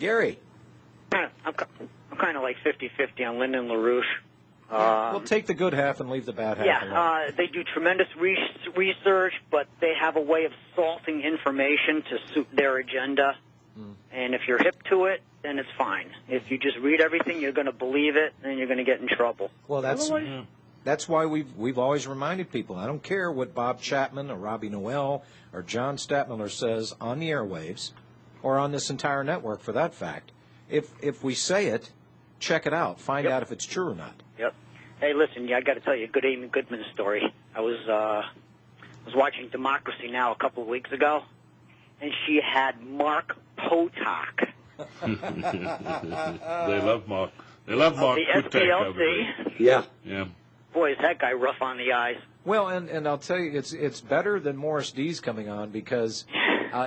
Gary. I'm kind of like 50-50 on Lyndon LaRouche. We'll take the good half and leave the bad half alone. They do tremendous research, but they have a way of salting information to suit their agenda. And if you're hip to it, then it's fine. If you just read everything, you're going to believe it, and you're going to get in trouble. Well, that's why we've always reminded people. I don't care what Bob Chapman or Robbie Noel or John Stadtmiller says on the airwaves, or on this entire network for that fact. If we say it, check it out. Find out if it's true or not. Yep. Hey, listen, I got to tell you a good Amy Goodman story. I was watching Democracy Now! A couple of weeks ago, and she had Mark Potok. They love Mark. They love Mark the SPLC. Yeah. Boy, is that guy rough on the eyes. Well, and I'll tell you, it's better than Morris D's coming on, because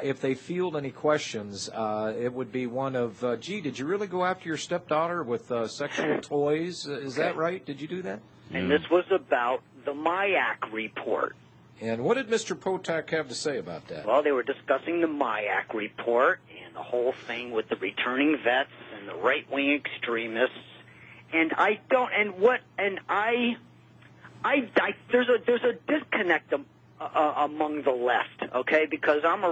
if they field any questions, it would be one of, gee, did you really go after your stepdaughter with sexual toys? Is that right? Did you do that? And this was about the MIAC report. And what did Mr. Potak have to say about that? Well, they were discussing the MIAC report and the whole thing with the returning vets and the right-wing extremists. And there's a disconnect among the left, okay? Because I'm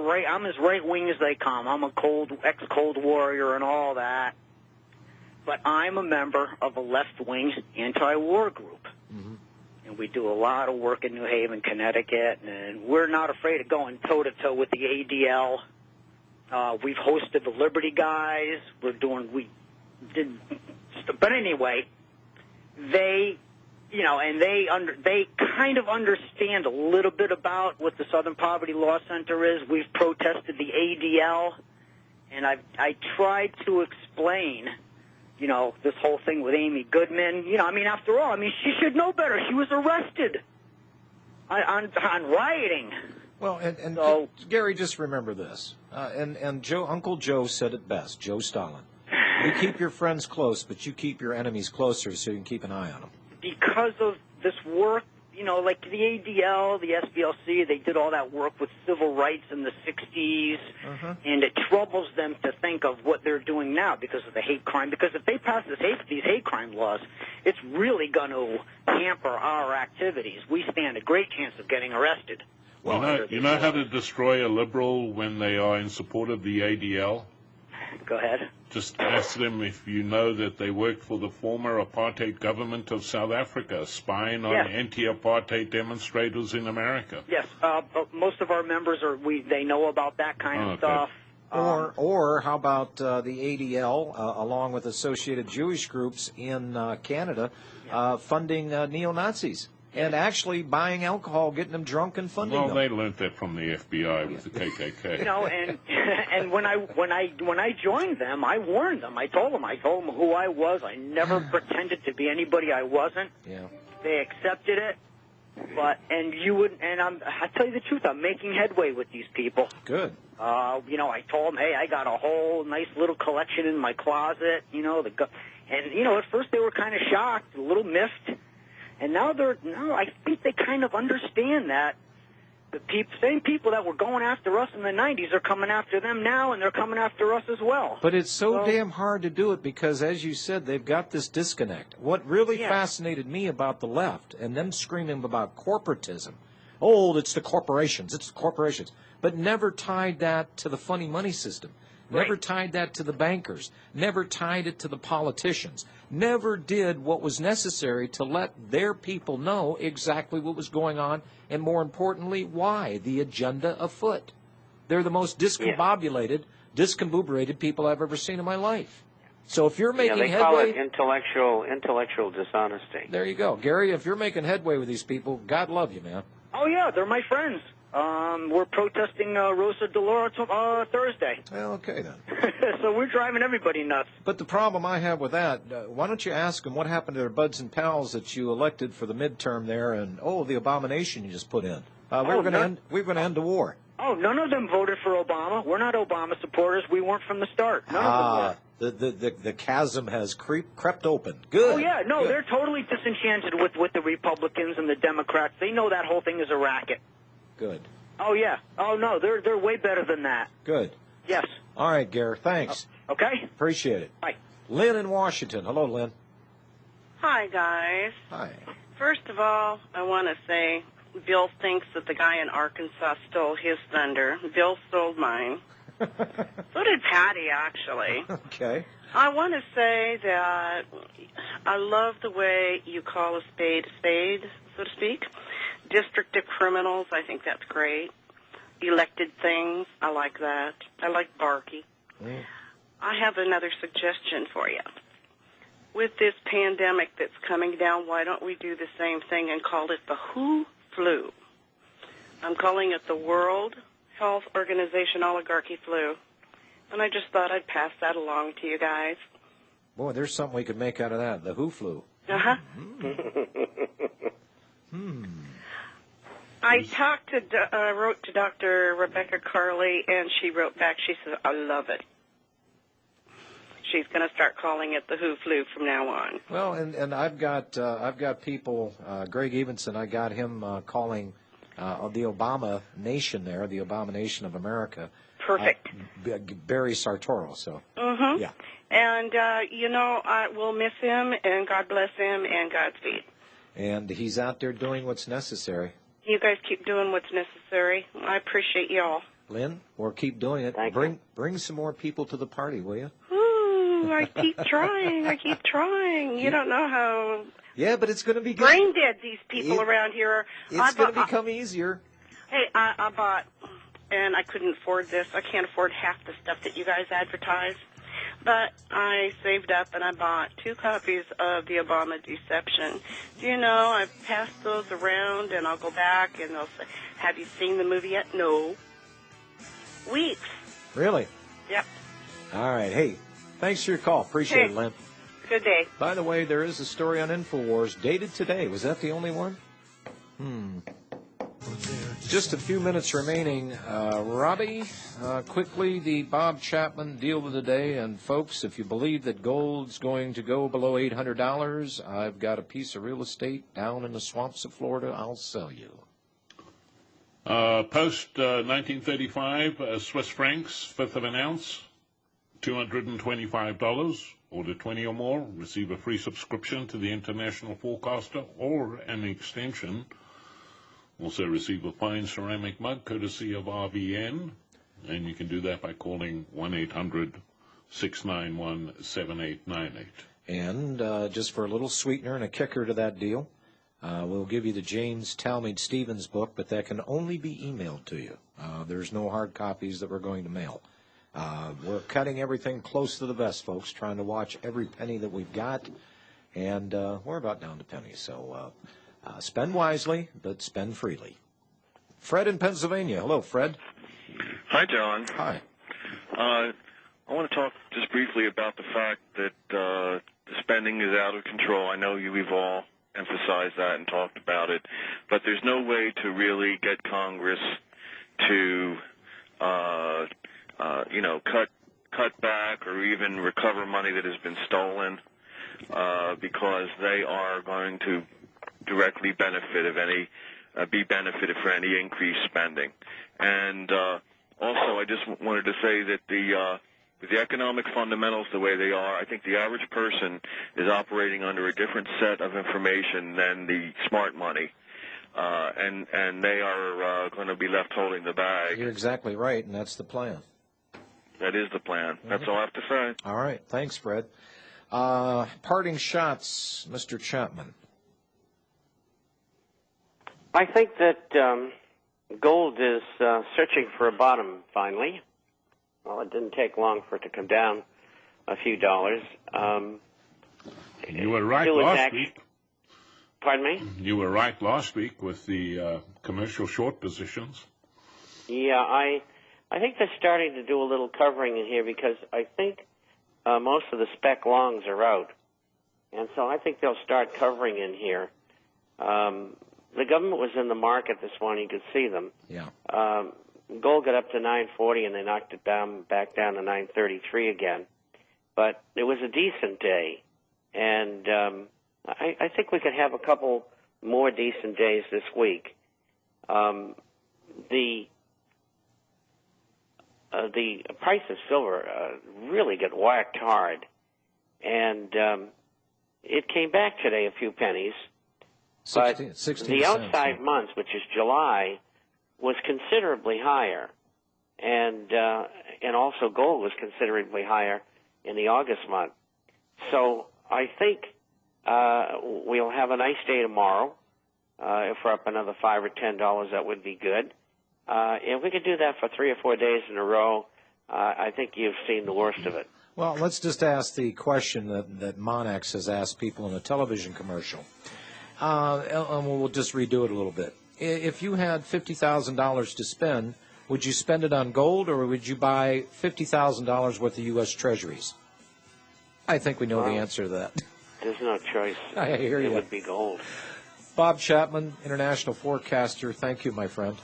as right-wing as they come. I'm a ex-Cold Warrior and all that. But I'm a member of a left-wing anti-war group. Mm-hmm. And we do a lot of work in New Haven, Connecticut, and we're not afraid of going toe-to-toe with the ADL. We've hosted the Liberty guys. But anyway, they kind of understand a little bit about what the Southern Poverty Law Center is. We've protested the ADL, and I tried to explain, this whole thing with Amy Goodman. After all, she should know better. She was arrested on rioting. Well, and so, Gary, just remember this. And Uncle Joe said it best, Joe Stalin. You keep your friends close, but you keep your enemies closer so you can keep an eye on them. Because of this work, like the ADL, the SPLC, they did all that work with civil rights in the 60s, and it troubles them to think of what they're doing now because of the hate crime. Because if they pass these hate crime laws, it's really going to hamper our activities. We stand a great chance of getting arrested. Well, you know how to destroy a liberal when they are in support of the ADL? Go ahead. Just ask them if you know that they worked for the former apartheid government of South Africa, spying on anti-apartheid demonstrators in America. Yes, most of our members they know about that kind of stuff. Or how about the ADL, along with associated Jewish groups in Canada, funding neo-Nazis? And actually buying alcohol, getting them drunk, and funding them. Well, they learned that from the FBI with the KKK. And when I joined them, I warned them. I told them who I was. I never pretended to be anybody I wasn't. Yeah. They accepted it. I tell you the truth, I'm making headway with these people. Good. I told them, hey, I got a whole nice little collection in my closet. At first they were kind of shocked, a little miffed. And now I think they kind of understand that the same people that were going after us in the 90s are coming after them now, and they're coming after us as well. But it's so damn hard to do it because, as you said, they've got this disconnect. What really fascinated me about the left and them screaming about corporatism, it's the corporations, but never tied that to the funny money system. Never tied that to the bankers. Never tied it to the politicians. Never did what was necessary to let their people know exactly what was going on, and more importantly, why, the agenda afoot. They're the most discombobulated, discombobulated people I've ever seen in my life. So if you're making headway... they call it intellectual dishonesty. There you go. Gary, if you're making headway with these people, God love you, man. Oh, yeah, they're my friends. We're protesting Rosa DeLauro Thursday. Well, okay, then. So we're driving everybody nuts. But the problem I have with that, why don't you ask them what happened to their buds and pals that you elected for the midterm there, and, the abomination you just put in. We're going to end the war. Oh, none of them voted for Obama. We're not Obama supporters. We weren't from the start. None of them were. The chasm has crept open. Good. Oh, yeah. No, Good. They're totally disenchanted with the Republicans and the Democrats. They know that whole thing is a racket. Good. Oh, yeah. Oh, no, they're way better than that. Good. Yes. All right, Gare, thanks. Okay? Appreciate it. Bye. Lynn in Washington. Hello, Lynn. Hi, guys. Hi. First of all, I want to say Bill thinks that the guy in Arkansas stole his thunder. Bill stole mine. So did Patty, actually. Okay. I want to say that I love the way you call a spade, so to speak. District criminals, I think that's great. Elected things, I like that. I like Barkey. I have another suggestion for you. With this pandemic that's coming down, why don't we do the same thing and call it the Who Flu? I'm calling it the World Health Organization Oligarchy Flu. And I just thought I'd pass that along to you guys. Boy, there's something we could make out of that, the Who Flu. Uh-huh. I wrote to Dr. Rebecca Carley, and she wrote back. She said, I love it. She's going to start calling it the Who Flu from now on. Well, and I've got people, Greg Evenson, I got him calling the Obama Nation there, the Obama Nation of America. Perfect. Barry Sartoro, so. Mm-hmm. Yeah. And, we'll miss him, and God bless him, and Godspeed. And he's out there doing what's necessary. You guys keep doing what's necessary. I appreciate y'all. Lynn, or keep doing it. Thank Bring some more people to the party, will you? Ooh, I keep trying. You don't know how Yeah, but it's going to be good. brain dead these people around here are. It's going to become easier. Hey, I bought, and I couldn't afford this. I can't afford half the stuff that you guys advertise. But I saved up and I bought 2 copies of The Obama Deception. Do you know, I've passed those around and I'll go back and they'll say, have you seen the movie yet? No. Weeks. Really? Yep. All right. Hey, thanks for your call. Appreciate it, Lynn. Good day. By the way, there is a story on InfoWars dated today. Was that the only one? Just a few minutes remaining. Robbie, quickly, the Bob Chapman deal of the day. And, folks, if you believe that gold's going to go below $800, I've got a piece of real estate down in the swamps of Florida I'll sell you. Post 1935 Swiss francs, fifth of an ounce, $225. Order 20 or more, receive a free subscription to the International Forecaster or an extension. Also receive a fine ceramic mug courtesy of RBN, and you can do that by calling 1-800-691-7898. And just for a little sweetener and a kicker to that deal, we'll give you the James Talmage Stevens book, but that can only be emailed to you. There's no hard copies that we're going to mail. We're cutting everything close to the vest, folks, trying to watch every penny that we've got, and we're about down to pennies. So spend wisely, but spend freely. Fred in Pennsylvania. Hello, Fred. Hi, John. Hi. I want to talk just briefly about the fact that the spending is out of control. I know we've all emphasized that and talked about it, but there's no way to really get Congress to cut back or even recover money that has been stolen, because they are going to directly be benefited for any increased spending. And also, I just wanted to say that with the economic fundamentals the way they are, I think the average person is operating under a different set of information than the smart money. And they are going to be left holding the bag. You're exactly right, and that's the plan. That is the plan. That's all I have to say. All right. Thanks, Fred. Parting shots, Mr. Chapman. I think that gold is searching for a bottom finally. Well, it didn't take long for it to come down a few dollars. You were right last week. Pardon me? You were right last week with the commercial short positions. Yeah, I think they're starting to do a little covering in here because I think most of the spec longs are out. And so I think they'll start covering in here. The government was in the market this morning. You could see them. Yeah. Gold got up to 940, and they knocked it back down to 933 again. But it was a decent day. And I think we could have a couple more decent days this week. the price of silver really got whacked hard, and it came back today a few pennies. 16 the outside month, which is July, was considerably higher, and also gold was considerably higher in the August month. So I think we'll have a nice day tomorrow. If we're up another $5 or $10, that would be good. If we could do that for 3 or 4 days in a row, I think you've seen the worst of it. Well, let's just ask the question that Monex has asked people in a television commercial. And we'll just redo it a little bit. If you had $50,000 to spend, would you spend it on gold or would you buy $50,000 worth of U.S. Treasuries? I think we know the answer to that. There's no choice. I hear you. It would be gold. Bob Chapman, international forecaster, thank you, my friend.